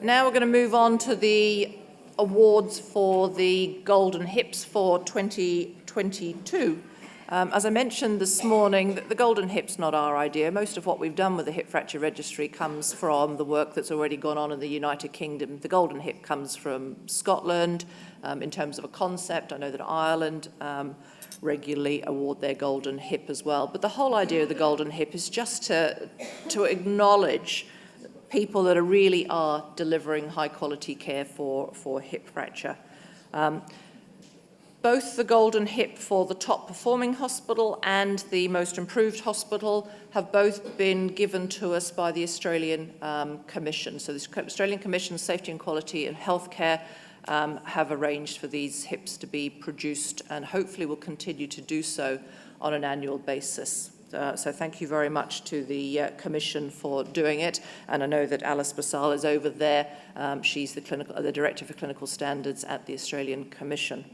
Now we're going to move on to the awards for the Golden Hips for 2022. As I mentioned this morning, the Golden Hip's not our idea. Most of what we've done with the Hip Fracture Registry comes from the work that's already gone on in the United Kingdom. The Golden Hip comes from Scotland in terms of a concept. I know that Ireland regularly award their Golden Hip as well. But the whole idea of the Golden Hip is just to acknowledge people that really are delivering high-quality care for hip fracture. Both the Golden Hip for the top performing hospital and the most improved hospital have both been given to us by the Australian Commission. So the Australian Commission, Safety and Quality in Healthcare, have arranged for these hips to be produced and hopefully will continue to do so on an annual basis. So thank you very much to the Commission for doing it, and I know that Alice Basal is over there. She's the Director for Clinical Standards at the Australian Commission.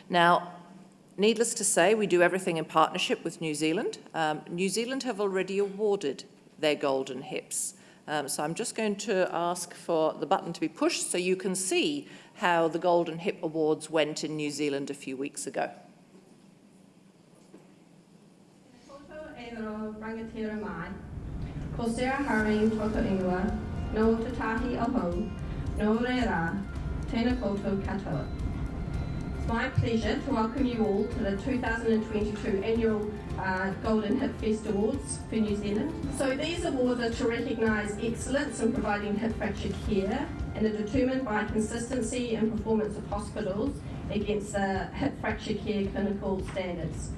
Now, needless to say, we do everything in partnership with New Zealand. New Zealand have already awarded their Golden Hips. So I'm just going to ask for the button to be pushed so you can see how the Golden Hip Awards went in New Zealand a few weeks ago. Rangatira mai, ko Sarah Haring toko ingoa, no tatahi aho, no reira, tēnā koutou katoa. It's my pleasure to welcome you all to the 2022 annual Golden Hip Fest Awards for New Zealand. So these awards are to recognise excellence in providing hip fracture care and are determined by consistency and performance of hospitals against the hip fracture care clinical standards.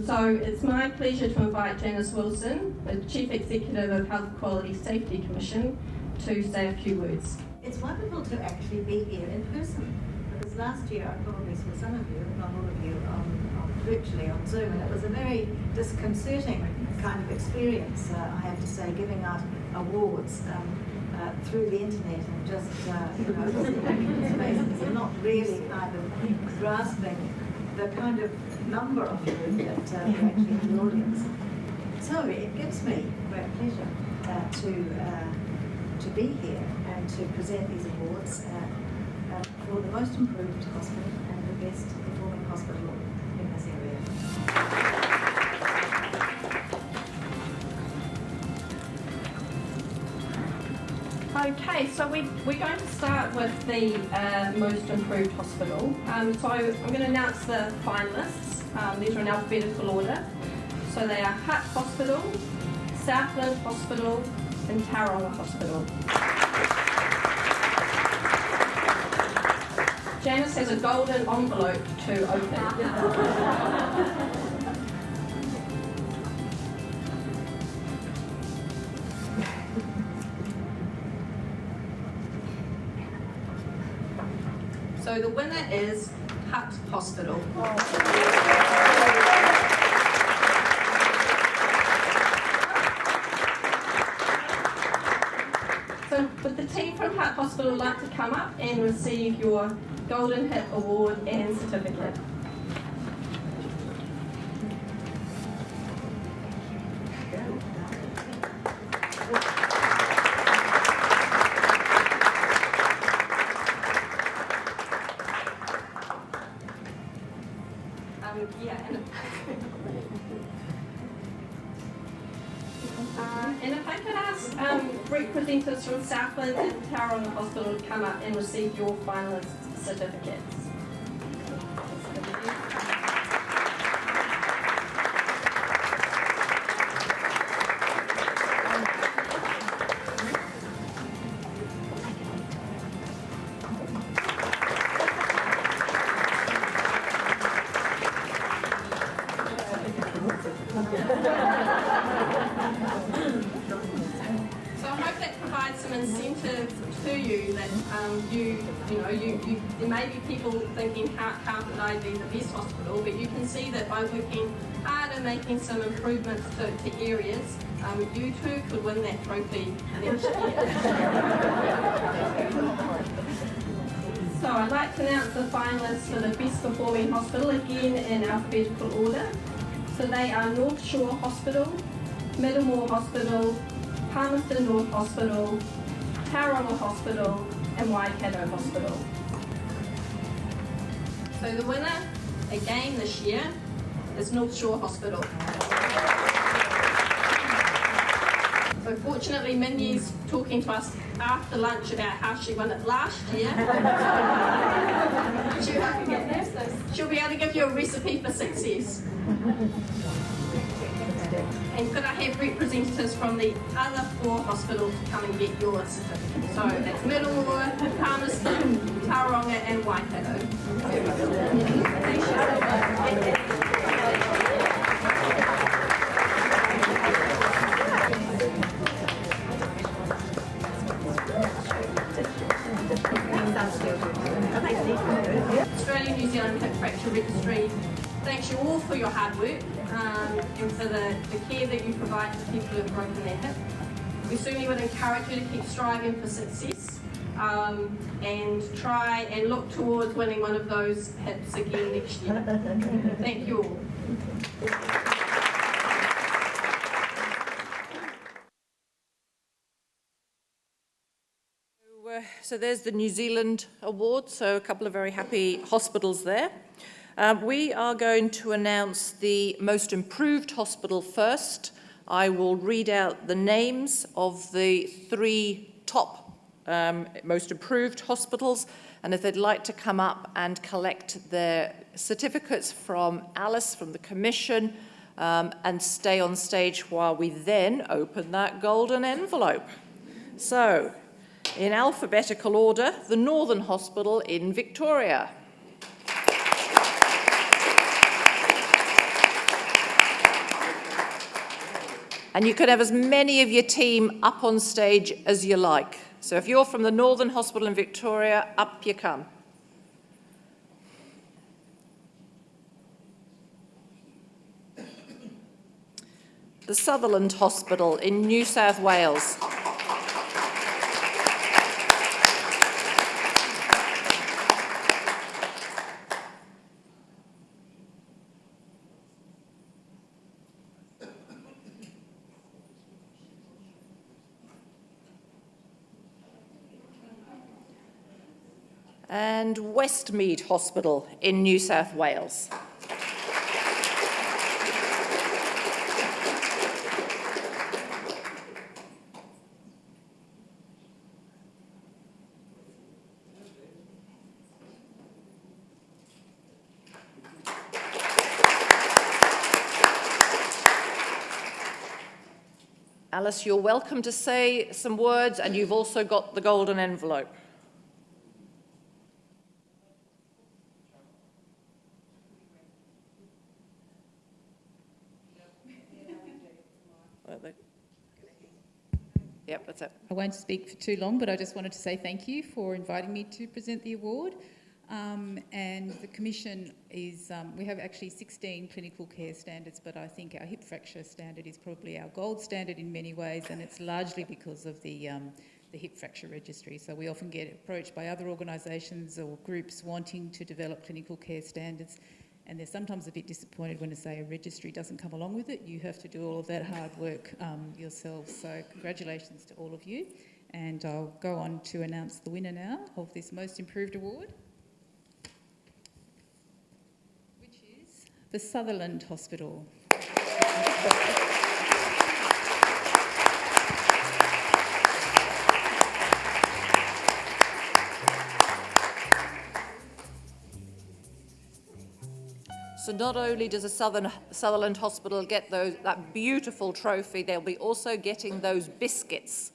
So it's my pleasure to invite Janice Wilson, the Chief Executive of Health Quality Safety Commission, to say a few words. It's wonderful to actually be here in person, because last year I probably saw some of you, not all of you, virtually on Zoom, and it was a very disconcerting kind of experience, I have to say, giving out awards through the internet and just, spaces and not really kind of grasping the kind of number of you that are actually in the audience. So it gives me great pleasure to be here and to present these awards for the most improved hospital and the best performing hospital in this area. Okay, so we're going to start with the most improved hospital. So I'm going to announce the finalists. These are in alphabetical order. So they are Hutt Hospital, Southland Hospital, and Tauranga Hospital. Janice has a golden envelope to open. So the winner is Hutt Hospital. So would the team from Hutt Hospital like to come up and receive your Golden Hip Award and certificate? And if I could ask representatives from Southland and Tauranga Hospital to come up and receive your finalist certificates. So I hope that provides some incentive to you that there may be people thinking, how could I be the best hospital? But you can see that by working hard and making some improvements to areas, you too could win that trophy next year. So I'd like to announce the finalists for the best performing hospital, again in alphabetical order. So they are North Shore Hospital, Middlemore Hospital, Palmerston North Hospital, Tauranga Hospital and Waikato Hospital. So the winner again this year is North Shore Hospital. So fortunately, Minnie's talking to us after lunch about how she won it last year. She'll be able to give you a recipe for success. And could I have representatives from the other 4 hospitals to come and get yours? So that's Middlemore, Palmerston, Tauranga and Waikato. Australia New Zealand Hip Fracture Registry thanks you all for your hard work and for the care that you provide to people who have broken their hip. We certainly would encourage you to keep striving for success and try and look towards winning one of those hips again next year. Thank you all. So there's the New Zealand award, so a couple of very happy hospitals there. We are going to announce the most improved hospital first. I will read out the names of the 3 top most improved hospitals, and if they'd like to come up and collect their certificates from Alice, from the Commission, and stay on stage while we then open that golden envelope. So, in alphabetical order, the Northern Hospital in Victoria. And you can have as many of your team up on stage as you like. So if you're from the Northern Hospital in Victoria, up you come. The Sutherland Hospital in New South Wales. And Westmead Hospital in New South Wales. Alice, you're welcome to say some words, and you've also got the golden envelope. Yep, that's it. I won't speak for too long, but I just wanted to say thank you for inviting me to present the award. And the Commission is, we have actually 16 clinical care standards, but I think our hip fracture standard is probably our gold standard in many ways, and it's largely because of the hip fracture registry. So we often get approached by other organisations or groups wanting to develop clinical care standards, and they're sometimes a bit disappointed when, say, a registry doesn't come along with it. You have to do all of that hard work yourselves. So congratulations to all of you. And I'll go on to announce the winner now of this Most Improved Award, which is the Sutherland Hospital. So not only does the Sutherland Hospital get that beautiful trophy, they'll be also getting those biscuits.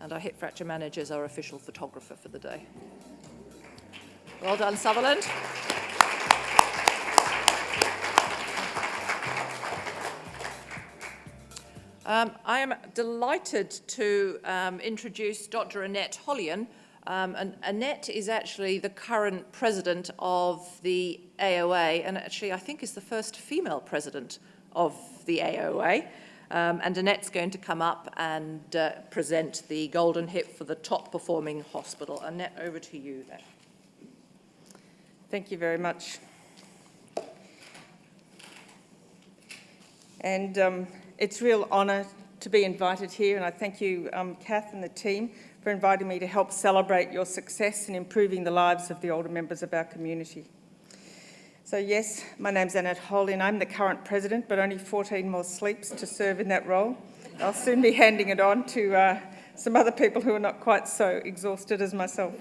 And our hip fracture manager is our official photographer for the day. Well done, Sutherland. I am delighted to introduce Dr. Annette Hollian. And Annette is actually the current president of the AOA, and actually I think is the first female president of the AOA. And Annette's going to come up and present the Golden Hip for the top performing hospital. Annette, over to you then. Thank you very much. And it's a real honour to be invited here, and I thank you, Kath and the team, for inviting me to help celebrate your success in improving the lives of the older members of our community. So yes, my name's Annette Holly and I'm the current president, but only 14 more sleeps to serve in that role. I'll soon be handing it on to some other people who are not quite so exhausted as myself.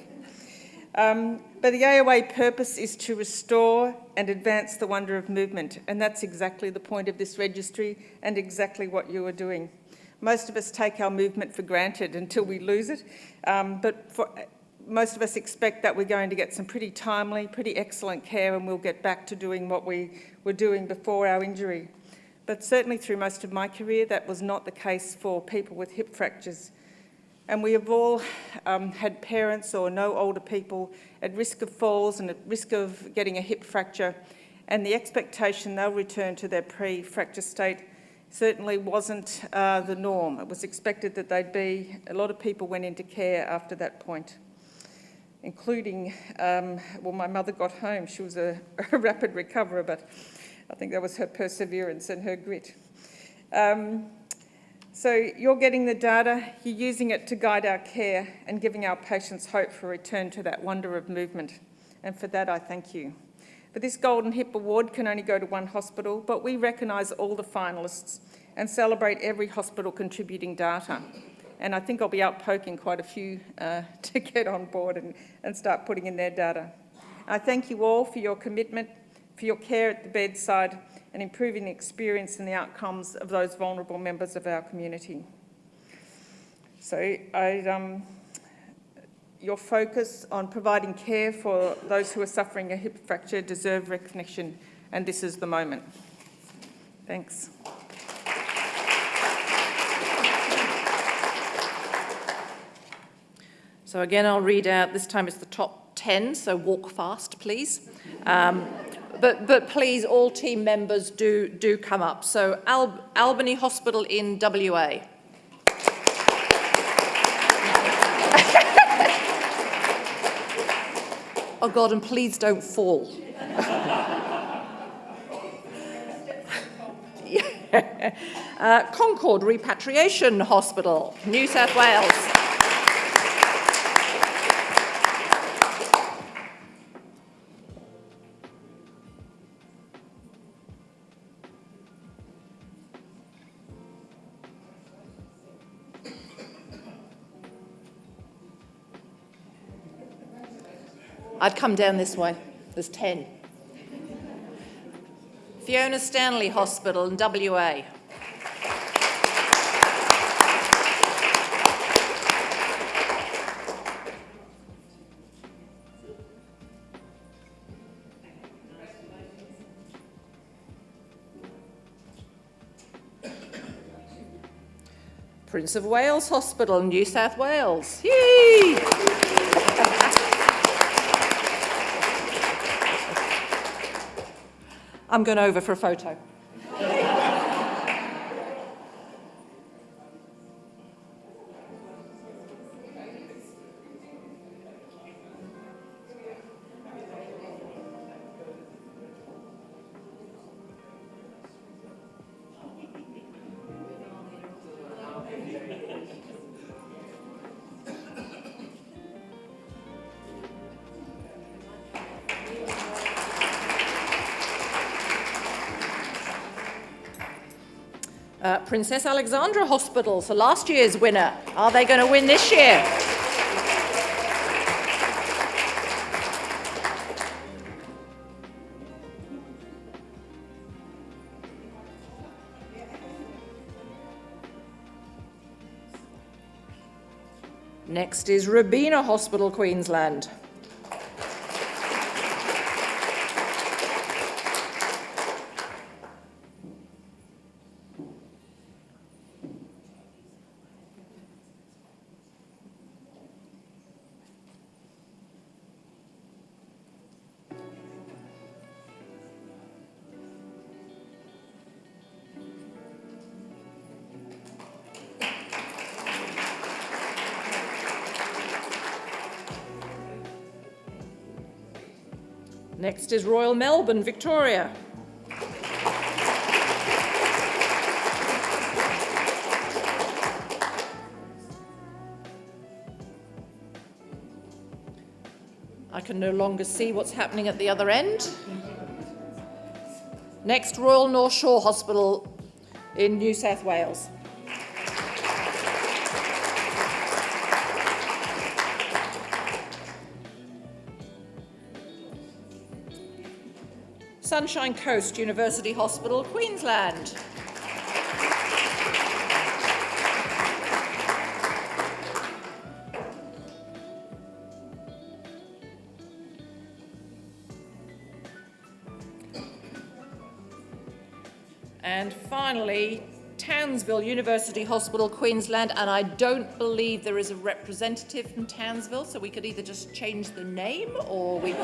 But the AOA purpose is to restore and advance the wonder of movement, and that's exactly the point of this registry and exactly what you are doing. Most of us take our movement for granted until we lose it, most of us expect that we're going to get some pretty timely, pretty excellent care and we'll get back to doing what we were doing before our injury. But certainly through most of my career, that was not the case for people with hip fractures. And we have all had parents or know older people at risk of falls and at risk of getting a hip fracture, and the expectation they'll return to their pre-fracture state certainly wasn't the norm. It was expected that they'd be, a lot of people went into care after that point, including, well, my mother got home. She was a rapid recoverer, but I think that was her perseverance and her grit. So you're getting the data, you're using it to guide our care and giving our patients hope for a return to that wonder of movement. And for that, I thank you. But this Golden Hip Award can only go to one hospital, but we recognise all the finalists and celebrate every hospital contributing data. And I think I'll be out poking quite a few to get on board and start putting in their data. I thank you all for your commitment, for your care at the bedside and improving the experience and the outcomes of those vulnerable members of our community. So your focus on providing care for those who are suffering a hip fracture deserve recognition, and this is the moment. Thanks. So again, I'll read out, this time it's the top 10, so walk fast, please. But please, all team members do come up. So Albany Hospital in WA. Oh God, and please don't fall. Concord Repatriation Hospital, New South Wales. I'd come down this way. There's 10. Fiona Stanley Hospital in WA. Prince of Wales Hospital, New South Wales. Yay! I'm going over for a photo. Princess Alexandra Hospital, so last year's winner. Are they going to win this year? Next is Robina Hospital, Queensland. Next is Royal Melbourne, Victoria. I can no longer see what's happening at the other end. Next, Royal North Shore Hospital in New South Wales. Sunshine Coast University Hospital, Queensland. And finally, Townsville University Hospital, Queensland, and I don't believe there is a representative from Townsville, so we could either just change the name or we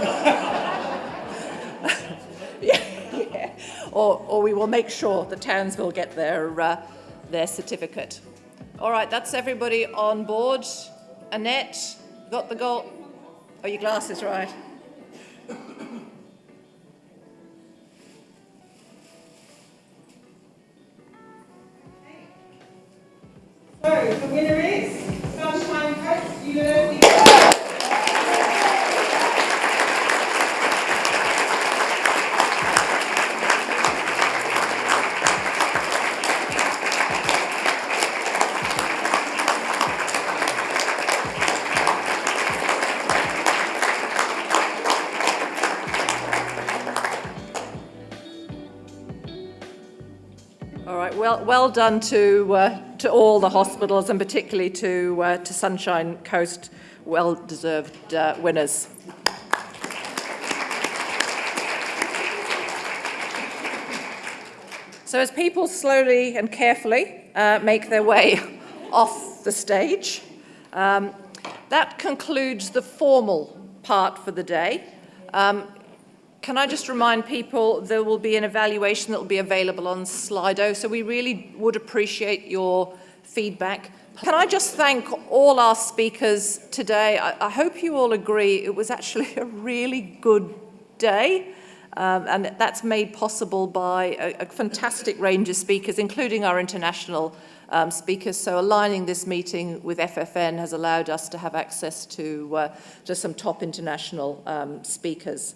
yeah. Or we will make sure that Townsville get their certificate. All right, that's everybody on board. Annette, got the goal? Oh, your glasses, right. So the winner is Sunshine Coast University. All right, well done to all the hospitals and particularly to Sunshine Coast, well-deserved winners. So as people slowly and carefully make their way off the stage, that concludes the formal part for the day. Can I just remind people there will be an evaluation that will be available on Slido, so we really would appreciate your feedback. Can I just thank all our speakers today? I hope you all agree it was actually a really good day, and that's made possible by a fantastic range of speakers, including our international speakers. So aligning this meeting with FFN has allowed us to have access to some top international speakers.